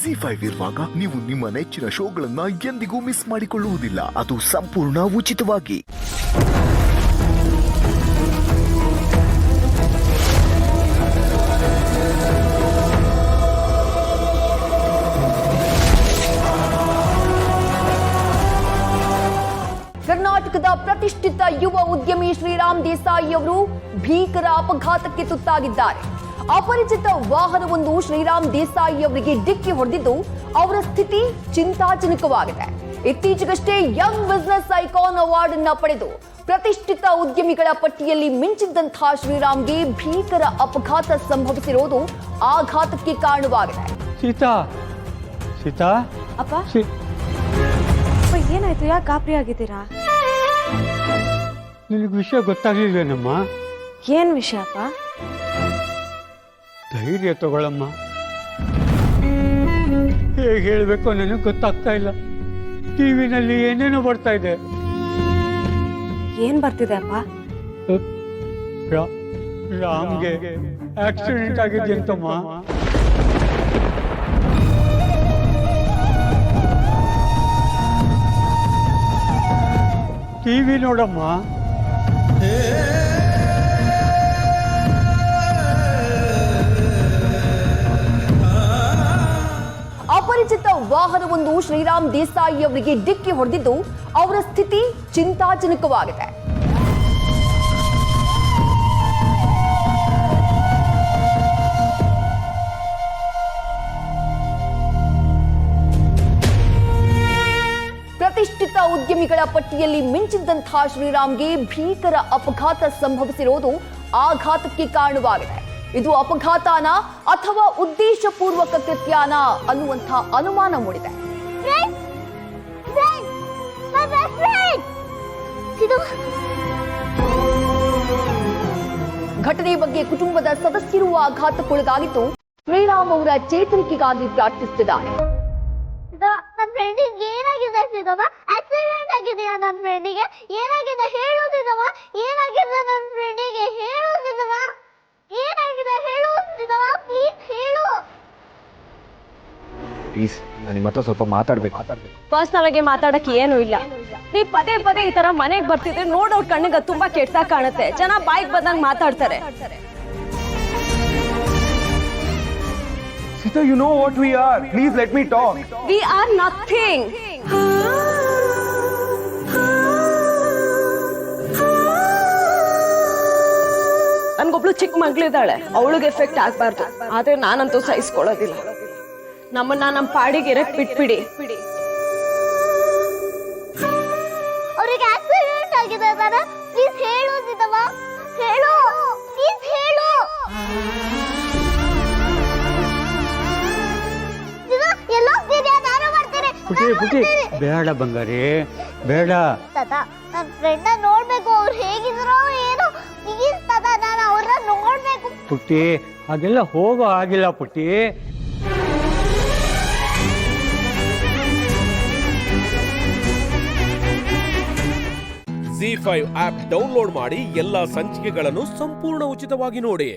ZEE5 ಇರುವಾಗ ನೀವು ನಿಮ್ಮ ನೆಚ್ಚಿನ ಶೋಗಳನ್ನ ಎಂದಿಗೂ ಮಿಸ್ ಮಾಡಿಕೊಳ್ಳುವುದಿಲ್ಲ. ಅದು ಸಂಪೂರ್ಣ ಉಚಿತವಾಗಿ. ಕರ್ನಾಟಕದ ಪ್ರತಿಷ್ಠಿತ ಯುವ ಉದ್ಯಮಿ ಶ್ರೀರಾಮ್ ದೇಸಾಯಿ ಅವರು ಭೀಕರ ಅಪಘಾತಕ್ಕೆ ತುತ್ತಾಗಿದ್ದಾರೆ. ಅಪರಿಚಿತ ವಾಹನವೊಂದು ಶ್ರೀರಾಮ್ ದೇಸಾಯಿ ಅವರಿಗೆ ಡಿಕ್ಕಿ ಹೊಡೆದಿದ್ದು ಅವರ ಸ್ಥಿತಿ ಚಿಂತಾಜನಕವಾಗಿದೆ. ಇತ್ತೀಚೆಗಷ್ಟೇ ಯಂಗ್ ಬಿಸಿನೆಸ್ ಐಕಾನ್ ಅವಾರ್ಡ್ ಅನ್ನು ಪಡೆದು ಪ್ರತಿಷ್ಠಿತ ಉದ್ಯಮಿಗಳ ಪಟ್ಟಿಯಲ್ಲಿ ಮಿಂಚಿದ್ದಂತಹ ಶ್ರೀರಾಮ್ಗೆ ಭೀಕರ ಅಪಘಾತ ಸಂಭವಿಸಿರುವುದು ಆಘಾತಕ್ಕೆ ಕಾರಣವಾಗಿದೆ. ಸೀತಾ ಸೀತಾ ಅಪ್ಪ ಏನಾಯ್ತು? ಯಾಕೆ ಗಾಬರಿ ಆಗಿದ್ದೀರಾ? ನಿನಗೆ ವಿಷಯ ಗೊತ್ತಾಗ್ಲಿಲ್ವೇನಮ್ಮ? ಏನ್ ವಿಷಯ ಅಪ್ಪ? ಧೈರ್ಯ ತಗೊಳಮ್ಮ. ಹೇಗೆ ಹೇಳ್ಬೇಕು ನನಗೆ ಗೊತ್ತಾಗ್ತಾ ಇಲ್ಲ. ಟಿವಿನಲ್ಲಿ ಏನೇನೋ ಬರ್ತಾ ಇದೆ. ಏನ್ ಬರ್ತಿದೆ ಅಪ್ಪ? ರಾಮ್ಗೆ ಆಕ್ಸಿಡೆಂಟ್ ಆಗಿದೆ ಅಂತಮ್ಮ. ಟಿವಿ ನೋಡಮ್ಮ. ಅಪರಿಚಿತ ವಾಹನವೊಂದು ಶ್ರೀರಾಮ್ ದೇಸಾಯಿ ಅವರಿಗೆ ಡಿಕ್ಕಿ ಹೊಡೆದಿದ್ದು ಅವರ ಸ್ಥಿತಿ ಚಿಂತಾಜನಕವಾಗಿದೆ. ಪ್ರತಿಷ್ಠಿತ ಉದ್ಯಮಿಗಳ ಪಟ್ಟಿಯಲ್ಲಿ ಮಿಂಚಿದ್ದಂತಹ ಶ್ರೀರಾಮ್ಗೆ ಭೀಕರ ಅಪಘಾತ ಸಂಭವಿಸಿರುವುದು ಆಘಾತಕ್ಕೆ ಕಾರಣವಾಗಿದೆ. ಇದು ಅಪಘಾತನ ಅಥವಾ ಉದ್ದೇಶಪೂರ್ವಕ ಕೃತ್ಯನ ಅನ್ನುವಂತಹ ಅನುಮಾನ ಮೂಡಿದೆ. ಘಟನೆ ಬಗ್ಗೆ ಕುಟುಂಬದ ಸದಸ್ಯರು ಆಘಾತಕ್ಕೊಳಗಾಗಿದ್ದು ಶ್ರೀರಾಮ್ ಅವರ ಚೇತರಿಕೆಗಾಗಿ ಪ್ರಾರ್ಥಿಸುತ್ತಿದ್ದಾರೆ. ನನ್ನ ಫ್ರೆಂಡಿಗೆ ಏನಾಗಿದೆ ಸಿದಮ್ಮ? ಆಕ್ಸಿಡೆಂಟ್ ಆಗಿದೆಯಾ? ನನ್ನ ಫ್ರೆಂಡಿಗೆ ಏನಾಗಿದೆ ಹೇಳೋದಿದಮ್ಮ? ಏನಾಗಿದೆ ನನ್ನ ಫ್ರೆಂಡಿಗೆ ಹೇಳೋದಿದಮ್ಮ? ಏನಾಗಿದೆ ಹೇಳೋದಿದಮ್ಮ? ಪ್ಲೀಸ್ ಹೇಳು. ಪ್ಲೀಸ್ ನಾನು ನಿಮ್ಮ ಹತ್ರ ಸ್ವಲ್ಪ ಮಾತಾಡ್ಬೇಕು. ಪರ್ಸನಲ್ ಆಗಿ ಮಾತಾಡಕ್ಕೆ ಏನು ಇಲ್ಲ. ನೀವ್ ಪದೇ ಪದೇ ಈ ತರ ಮನೆಗೆ ಬರ್ತಿದ್ರೆ ನೋಡೋರ್ ಕಣ್ಣಿಗೆ ತುಂಬಾ ಕೆಟ್ಟದಾಗ ಕಾಣುತ್ತೆ. ಜನ ಬಾಯಿಗೆ ಬಂದಂಗ್ ಮಾತಾಡ್ತಾರೆ. Sita, you know what we are. Please let me talk. We are nothing. ನನ್ಗೊಬ್ಳು ಚಿಕ್ಕ ಮಗಳಿದ್ದಾಳೆ. ಅವಳಿಗೆ ಎಫೆಕ್ಟ್ ಆಗ್ಬಾರ್ದು. ಆದ್ರೆ ನಾನಂತೂ ಸಹಿಸ್ಕೊಳ್ಳೋದಿಲ್ಲ. ನಮ್ಮನ್ನ ನಮ್ಮ ಪಾಡಿಗೆ ಇರಕ್ ಬಿಟ್ಬಿಡಿ. ಅವ್ರಿಗೆ ಆಕ್ಸಿಡೆಂಟ್ ಆಗಿದೆ ತಾನೆ? ಪ್ಲೀಸ್ ಹೇಳೋದಿದಮ್ಮ? ಹೇಳು, ಪ್ಲೀಸ್ ಹೇಳು. ಪುಟಿ ಬೇಡ ಬಂಗಾರಿ, ಬೇಡ. ತಾತ, ನನ್ನ ಫ್ರೆಂಡ್ ನೋಡ್ಬೇಕು. ಅವ್ರು ಹೇಗಿದ್ರೋ ಏನೋ. ಪ್ಲೀಸ್ ತಾತ, ನಾನು ಅವ್ರನ್ನ ನೋಡ್ಬೇಕು. ಪುಟ್ಟಿ ಹಾಗೆಲ್ಲ ಹೋಗೋ ಆಗಿಲ್ಲ ಪುಟ್ಟಿ. ZEE5 ಆಪ್ ಡೌನ್ಲೋಡ್ ಮಾಡಿ ಎಲ್ಲಾ ಸಂಚಿಕೆಗಳನ್ನು ಸಂಪೂರ್ಣ ಉಚಿತವಾಗಿ ನೋಡಿ.